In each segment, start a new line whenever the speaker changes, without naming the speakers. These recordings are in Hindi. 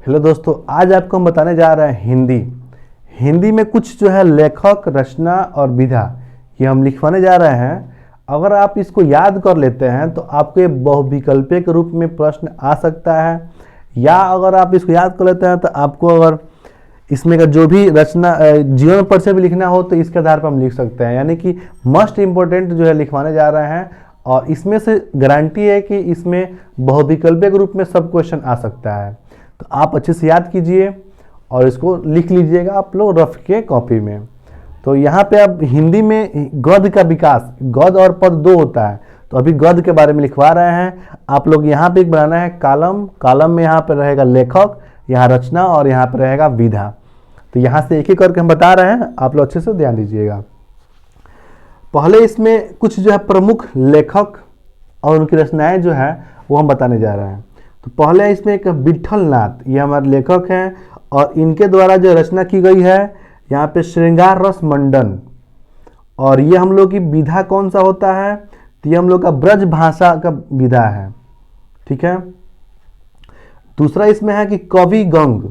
हेलो दोस्तों, आज आपको हम बताने जा रहे हैं हिंदी में कुछ जो है लेखक, रचना और विधा ये हम लिखवाने जा रहे हैं। अगर आप इसको याद कर लेते हैं तो आपके बहुविकल्पीय के रूप में प्रश्न आ सकता है, या अगर आप इसको याद कर लेते हैं तो आपको अगर इसमें का जो भी रचना जीवन परिचय भी लिखना हो तो इसके आधार पर हम लिख सकते हैं। यानी कि मोस्ट इम्पोर्टेंट जो है लिखवाने जा रहे हैं, और इसमें से गारंटी है कि इसमें बहुविकल्पीय के रूप में सब क्वेश्चन आ सकता है। तो आप अच्छे से याद कीजिए और इसको लिख लीजिएगा आप लोग रफ के कॉपी में। तो यहाँ पे अब हिंदी में गद्य का विकास, गद्य और पद दो होता है, तो अभी गद्य के बारे में लिखवा रहे हैं। आप लोग यहाँ पे एक बनाना है कॉलम में यहाँ पे रहेगा लेखक, यहाँ रचना और यहाँ पे रहेगा विधा। तो यहाँ से एक एक करके हम बता रहे हैं, आप लोग अच्छे से ध्यान दीजिएगा। पहले इसमें कुछ जो है प्रमुख लेखक और उनकी रचनाएं जो है वो हम बताने जा रहे हैं। तो पहले इसमें एक विट्ठल नाथ, ये हमारे लेखक हैं और इनके द्वारा जो रचना की गई है यहाँ पे श्रृंगार रस मंडन। और ये हम लोग की विधा कौन सा होता है, तो ये हम लोग का ब्रज भाषा का विधा है, ठीक है। दूसरा इसमें है कि कवि गंग,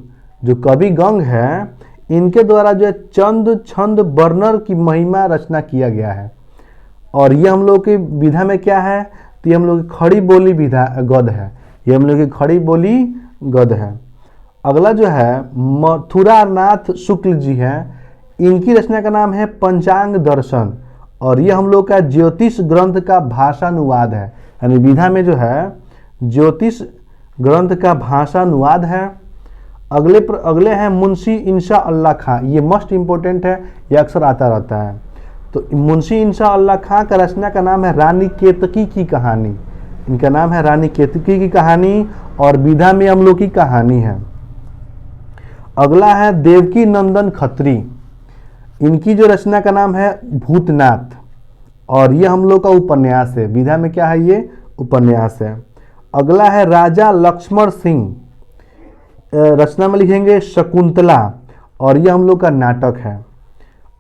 जो कवि गंग है इनके द्वारा जो है चंद छंद वर्णन की महिमा रचना किया गया है। और ये हम लोग की विधा में क्या है, तो ये हम लोग की खड़ी बोली विधा गद्य है, ये हम लोग की खड़ी बोली गद्य है। अगला जो है मथुरानाथ शुक्ल जी हैं, इनकी रचना का नाम है पंचांग दर्शन, और ये हम लोग का ज्योतिष ग्रंथ का भाषानुवाद है। यानी विधा में जो है ज्योतिष ग्रंथ का भाषानुवाद है। अगले हैं मुंशी इंशा अल्लाह खां, ये मोस्ट इम्पोर्टेंट है, ये अक्सर आता रहता है। तो मुंशी इंशा अल्लाह खां का रचना का नाम है रानी केतकी की कहानी, इनका नाम है रानी केतकी की कहानी, और विधा में हम लोग की कहानी है। अगला है देवकी नंदन खत्री, इनकी जो रचना का नाम है भूतनाथ, और ये हम लोग का उपन्यास है। विधा में क्या है, ये उपन्यास है। अगला है राजा लक्ष्मण सिंह, रचना में लिखेंगे शकुंतला, और ये हम लोग का नाटक है।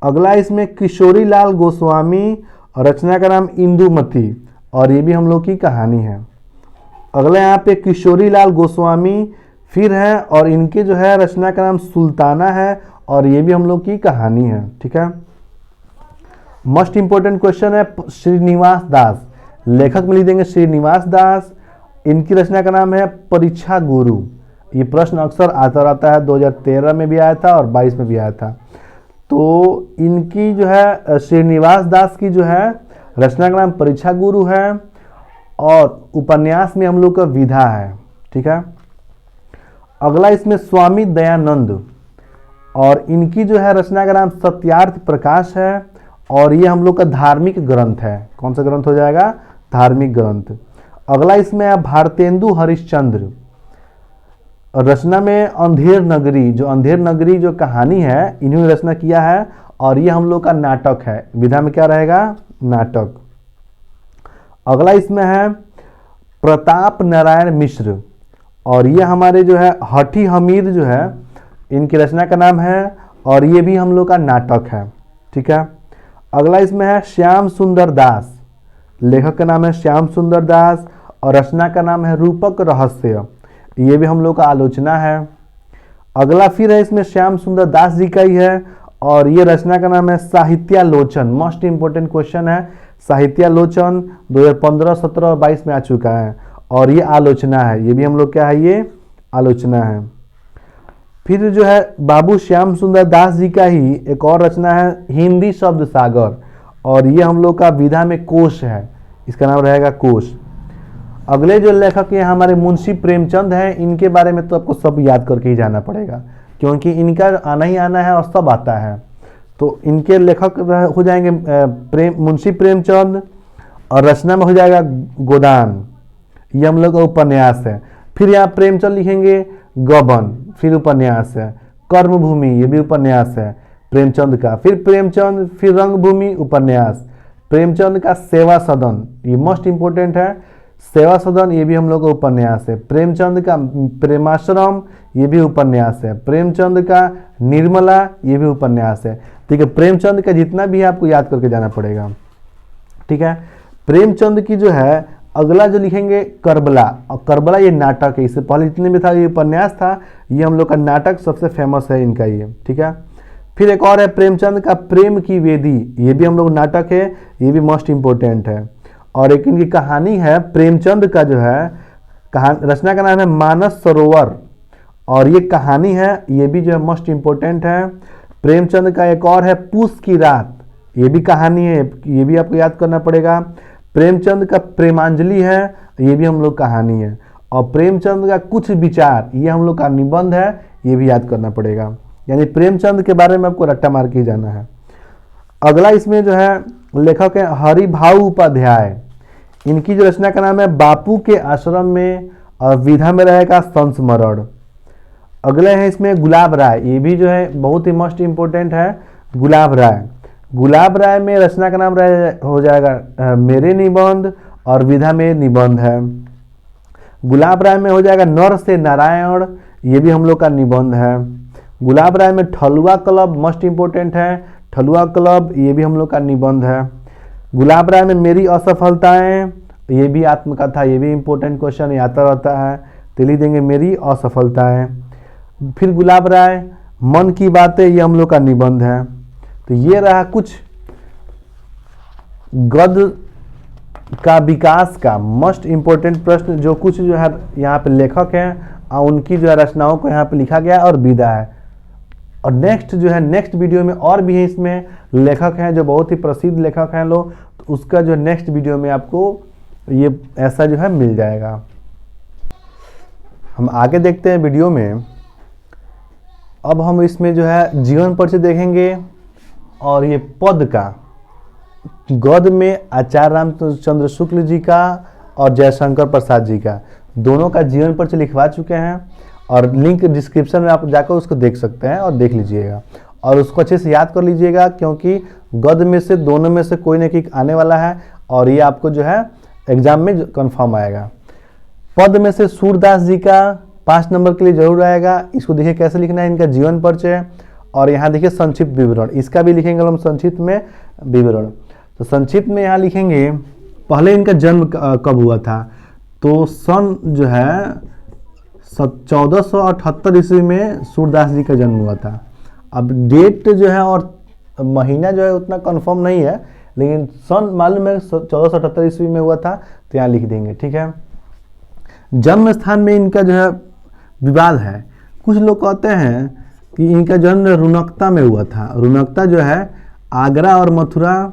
अगला इसमें किशोरी लाल गोस्वामी, और रचना का नाम इंदुमती, और ये भी हम लोग की कहानी है। अगला यहाँ पे किशोरी लाल गोस्वामी फिर है, और इनके जो है रचना का नाम सुल्ताना है, और ये भी हम लोग की कहानी है, ठीक है। मोस्ट इंपोर्टेंट क्वेश्चन है श्रीनिवास दास, लेखक में लिख देंगे श्रीनिवास दास, इनकी रचना का नाम है परीक्षा गुरु। ये प्रश्न अक्सर आता रहता है, 2013 में भी आया था और 22 में भी आया था। तो इनकी जो है श्रीनिवास दास की जो है रचना का नाम परीक्षा गुरु है, और उपन्यास में हम लोग का विधा है, ठीक है। अगला इसमें स्वामी दयानंद, और इनकी जो है रचना का नाम सत्यार्थ प्रकाश है, और ये हम लोग का धार्मिक ग्रंथ है। कौन सा ग्रंथ हो जाएगा, धार्मिक ग्रंथ। अगला इसमें है भारतेंदु हरिश्चंद्र, रचना में अंधेर नगरी, जो अंधेर नगरी जो कहानी है इन्होंने रचना किया है, और ये हम लोग का नाटक है। विधा में क्या रहेगा, नाटक। अगला इसमें है प्रताप नारायण मिश्र, और ये हमारे जो है हठी हमीर जो है इनकी रचना का नाम है, और ये भी हम लोग का नाटक है, ठीक है। अगला इसमें है श्याम सुंदर दास, लेखक का नाम है श्याम सुंदर दास, और रचना का नाम है रूपक रहस्य, ये भी हम लोग का आलोचना है। अगला फिर है इसमें श्याम सुंदर दास जी का ही है, और ये रचना का नाम है साहित्यालोचन। मोस्ट इंपोर्टेंट क्वेश्चन है, साहित्यालोचन 2015, 17 और 22 में आ चुका है, और ये आलोचना है, ये भी हम लोग क्या है, ये आलोचना है। फिर जो है बाबू श्याम सुंदर दास जी का ही एक और रचना है हिंदी शब्द सागर, और ये हम लोग का विधा में कोश है, इसका नाम रहेगा कोश। अगले जो लेखक हैं हमारे मुंशी प्रेमचंद हैं, इनके बारे में तो आपको सब याद करके ही जाना पड़ेगा, क्योंकि इनका आना ही आना है और सब आता है। तो इनके लेखक हो जाएंगे मुंशी प्रेमचंद, और रचना में हो जाएगा गोदान, ये हम लोग का उपन्यास है। फिर यहाँ प्रेमचंद लिखेंगे गबन, फिर उपन्यास है। कर्मभूमि, ये भी उपन्यास है प्रेमचंद का। फिर प्रेमचंद, फिर रंगभूमि, उपन्यास। प्रेमचंद का सेवा सदन, ये मोस्ट इंपोर्टेंट है, सेवा सदन, ये भी हम लोग का उपन्यास है। प्रेमचंद का प्रेमाश्रम, ये भी उपन्यास है। प्रेमचंद का निर्मला, ये भी उपन्यास है, ठीक है। प्रेमचंद का जितना भी है आपको याद करके जाना पड़ेगा, ठीक है। प्रेमचंद की जो है अगला जो लिखेंगे करबला, और करबला ये नाटक है, इससे पहले जितने भी था ये उपन्यास था, ये हम लोग का नाटक सबसे फेमस है इनका ये, ठीक है। फिर एक और है प्रेमचंद का प्रेम की वेदी, ये भी हम लोग नाटक है, ये भी मोस्ट इम्पोर्टेंट है। और एक इनकी कहानी है प्रेमचंद का जो है रचना का नाम है मानस सरोवर, और ये कहानी है, ये भी जो है मोस्ट इम्पोर्टेंट है। प्रेमचंद का एक और है पूस की रात, ये भी कहानी है, ये भी आपको याद करना पड़ेगा। प्रेमचंद का प्रेमांजलि है, ये भी हम लोग कहानी है। और प्रेमचंद का कुछ विचार, ये हम लोग का निबंध है, ये भी याद करना पड़ेगा। यानी प्रेमचंद के बारे में आपको रट्टा मार के ही जाना है। अगला इसमें जो है लेखक है हरिभाऊ उपाध्याय, इनकी जो रचना का नाम है बापू के आश्रम में और विधा में रहेगा संस्मरण। अगले हैं इसमें गुलाब राय, ये भी जो है बहुत ही मोस्ट इम्पोर्टेंट है। गुलाब राय, गुलाब राय में रचना का नाम हो जाएगा मेरे निबंध, और विधा में निबंध है। गुलाब राय में हो जाएगा नर से नारायण, ये भी हम लोग का निबंध है। गुलाब राय में ठलुआ क्लब मोस्ट इम्पोर्टेंट है, ठलुआ क्लब ये भी हम लोग का निबंध है। गुलाब राय में मेरी असफलताएं, ये भी आत्मकथा, ये भी इम्पोर्टेंट क्वेश्चन आता रहता है, तो लिख देंगे मेरी असफलताएं। फिर गुलाब राय मन की बातें, ये हम लोग का निबंध है। तो ये रहा कुछ गद्य का विकास का मोस्ट इम्पोर्टेंट प्रश्न, जो कुछ जो है यहाँ पे लेखक हैं और उनकी जो है रचनाओं को यहाँ पे लिखा गया और विधा है। और नेक्स्ट जो है नेक्स्ट वीडियो में और भी है, इसमें लेखक हैं जो बहुत ही प्रसिद्ध लेखक हैं लोग, तो उसका जो नेक्स्ट वीडियो में आपको ये ऐसा जो है मिल जाएगा। हम आगे देखते हैं वीडियो में। अब हम इसमें जो है जीवन परिचय देखेंगे, और ये पद का गद्य में आचार्य रामचंद्र शुक्ल जी का और जयशंकर प्रसाद जी का दोनों का जीवन परिचय लिखवा चुके हैं, और लिंक डिस्क्रिप्शन में आप जाकर उसको देख सकते हैं और देख लीजिएगा, और उसको अच्छे से याद कर लीजिएगा, क्योंकि गद्य में से दोनों में से कोई ना कोई आने वाला है, और ये आपको जो है एग्जाम में कंफर्म आएगा। पद में से सूरदास जी का 5 नंबर के लिए जरूर आएगा। इसको देखिए कैसे लिखना है, इनका जीवन परिचय, और यहाँ देखिए संक्षिप्त विवरण, इसका भी लिखेंगे हम संक्षिप्त में विवरण। तो संक्षिप्त में यहाँ लिखेंगे पहले इनका जन्म कब हुआ था, तो सन जो है 1478 ईस्वी में सूरदास जी का जन्म हुआ था। अब डेट जो है और महीना जो है उतना कंफर्म नहीं है, लेकिन सन मालूम है 1478 ईस्वी में हुआ था, तो यहाँ लिख देंगे, ठीक है। जन्म स्थान में इनका जो है विवाद है, कुछ लोग कहते हैं कि इनका जन्म रुनकता में हुआ था। रुनकता जो है आगरा और मथुरा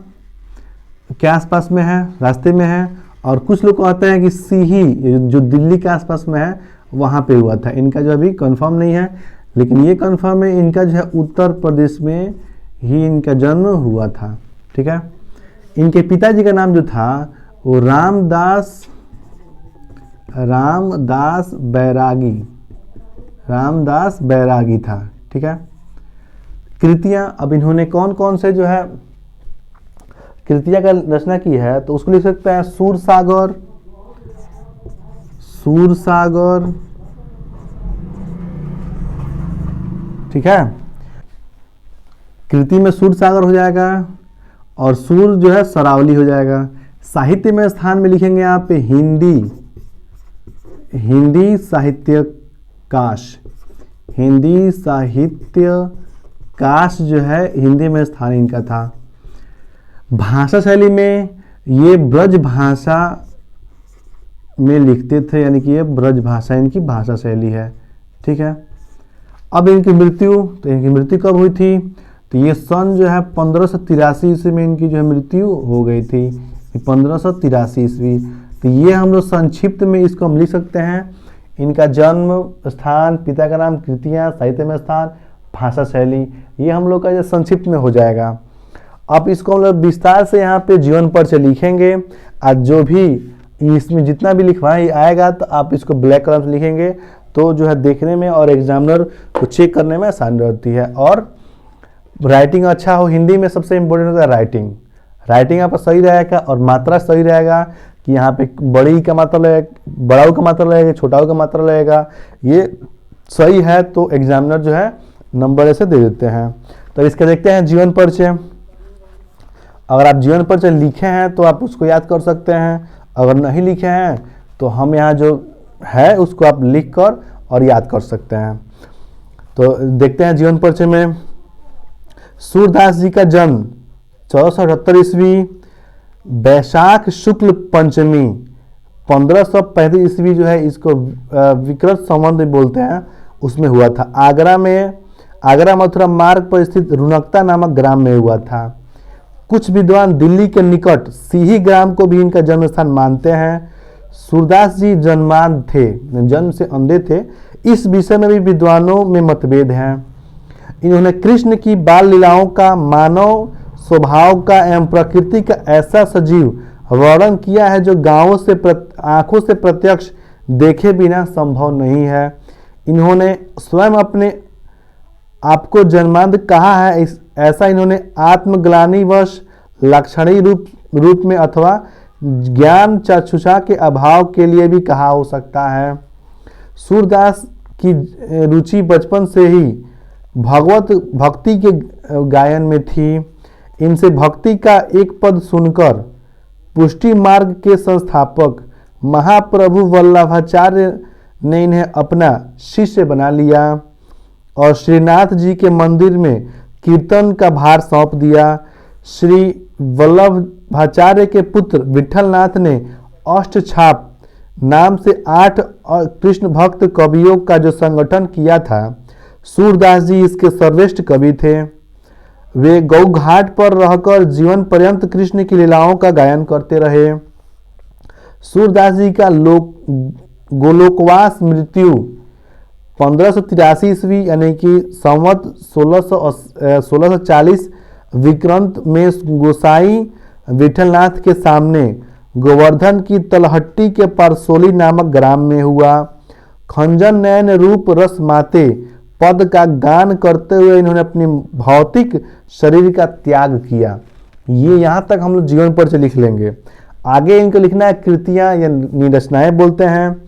के आसपास में है, रास्ते में है, और कुछ लोग कहते हैं कि सीही जो दिल्ली के आसपास में है वहाँ पे हुआ था। इनका जो अभी कंफर्म नहीं है, लेकिन ये कंफर्म है इनका जो है उत्तर प्रदेश में ही इनका जन्म हुआ था, ठीक है। इनके पिताजी का नाम जो था वो रामदास बैरागी था, ठीक है। कृतियाँ, अब इन्होंने कौन कौन से जो है कृतियाँ का रचना की है, तो उसको लिख सकते हैं सूरसागर, ठीक है। कृति में सूरसागर हो जाएगा, और सूर जो है सरावली हो जाएगा। साहित्य में स्थान में लिखेंगे यहाँ पे हिंदी साहित्य काश जो है हिंदी में स्थान इनका था। भाषा शैली में ये ब्रज भाषा में लिखते थे, यानी कि ये ब्रज भाषा इनकी भाषा शैली है, ठीक है। अब इनकी मृत्यु, तो इनकी मृत्यु कब हुई थी, तो ये सन जो है 1583 ईस्वी में इनकी जो है मृत्यु हो गई थी, 1583 ईस्वी। तो ये हम लोग संक्षिप्त में इसको हम लिख सकते हैं, इनका जन्म स्थान, पिता का नाम, कृतियाँ, साहित्य में स्थान, भाषा शैली, ये हम लोग का जो संक्षिप्त में हो जाएगा। अब इसको हम लोग विस्तार से यहाँ पे जीवन परिचय लिखेंगे, आज जो भी इसमें जितना भी लिखवाएं आएगा तो आप इसको ब्लैक कलम से लिखेंगे, तो जो है देखने में और एग्जामिनर को चेक करने में आसानी रहती है। और राइटिंग अच्छा हो, हिंदी में सबसे इम्पोर्टेंट होता है राइटिंग आपका सही रहेगा, और मात्रा सही रहेगा, कि यहाँ पे बड़ी का मात्रा लगेगा, बड़ाऊ का मात्रा लगेगा, छोटाऊ का मात्रा लगेगा, ये सही है तो एग्जामिनर जो है नंबर ऐसे दे देते हैं। तो इसका देखते हैं जीवन परिचय। अगर आप जीवन परिचय लिखे हैं तो आप उसको याद कर सकते हैं, अगर नहीं लिखे हैं तो हम यहाँ जो है उसको आप लिख कर और याद कर सकते हैं। तो देखते हैं जीवन परिचय में। सूरदास जी का जन्म 1478 ईस्वी वैशाख शुक्ल पंचमी 1535 ईस्वी जो है, इसको विकृत संवत बोलते हैं, उसमें हुआ था। आगरा मथुरा मार्ग पर स्थित रुनकता नामक ग्राम में हुआ था। कुछ विद्वान दिल्ली के निकट सिही ग्राम को भी इनका जन्म स्थान मानते हैं। सूरदास जी जन्मांध थे, जन्म से अंधे थे, इस विषय में भी विद्वानों में मतभेद हैं। इन्होंने कृष्ण की बाल लीलाओं का, मानव स्वभाव का एवं प्रकृति का ऐसा सजीव वर्णन किया है जो गांवों से आंखों से प्रत्यक्ष देखे बिना संभव नहीं है। इन्होंने स्वयं अपने आपको जन्मांध कहा है, ऐसा इन्होंने आत्मग्लानिवश लक्षणी रूप में अथवा ज्ञान चक्षुषा के अभाव के लिए भी कहा हो सकता है। सूरदास की रुचि बचपन से ही भगवत भक्ति के गायन में थी। इनसे भक्ति का एक पद सुनकर पुष्टि मार्ग के संस्थापक महाप्रभु वल्लभाचार्य ने इन्हें अपना शिष्य बना लिया और श्रीनाथ जी के मंदिर में कीर्तन का भार सौंप दिया। श्री वल्लभाचार्य के पुत्र विठलनाथ ने अष्टछाप नाम से 8 कृष्ण भक्त कवियों का जो संगठन किया था, सूरदास जी इसके सर्वश्रेष्ठ कवि थे। वे गौ घाट पर रहकर जीवन पर्यंत कृष्ण की लीलाओं का गायन करते रहे। सूरदास जी का गोलोकवास मृत्यु 1583 ईस्वी यानी कि संवत 1640 विक्रंत में गोसाई विठलनाथ के सामने गोवर्धन की तलहट्टी के परसोली नामक ग्राम में हुआ। खंजन नयन रूप रस माते पद का गान करते हुए इन्होंने अपनी भौतिक शरीर का त्याग किया। ये यहाँ तक हम लोग जीवन परिचय लिख लेंगे। आगे इनको लिखना है कृतियाँ या निरचनाएं बोलते हैं।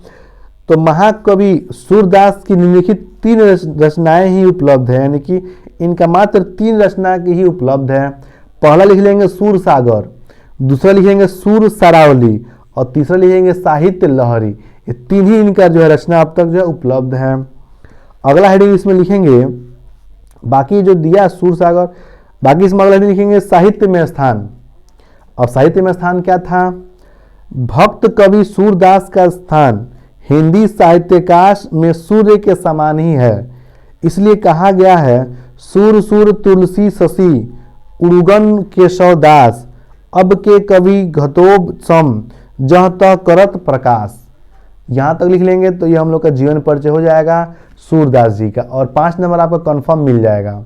तो महाकवि सूरदास की निम्नलिखित 3 रचनाएं ही उपलब्ध है, यानी कि इनका मात्र 3 रचना की ही उपलब्ध है। पहला लिख लेंगे सूर सागर, दूसरा लिखेंगे सूर सरावली और तीसरा लिखेंगे साहित्य लहरी। ये 3 ही इनका जो है रचना अब तक जो है उपलब्ध है। अगला हेडिंग इसमें लिखेंगे, बाकी जो दिया सूर सागर, बाकी इसमें अगला हेडिंग लिखेंगे साहित्य में स्थान। अब साहित्य में स्थान क्या था? भक्त कवि सूरदास का स्थान हिंदी साहित्याकाश में सूर्य के समान ही है। इसलिए कहा गया है सूर सूर तुलसी शशि उरुगन केशव दास, अब के कवि घतोब सम जह तह करत प्रकाश। यहाँ तक लिख लेंगे तो ये हम लोग का जीवन परिचय हो जाएगा सूरदास जी का, और 5 नंबर आपका कंफर्म मिल जाएगा।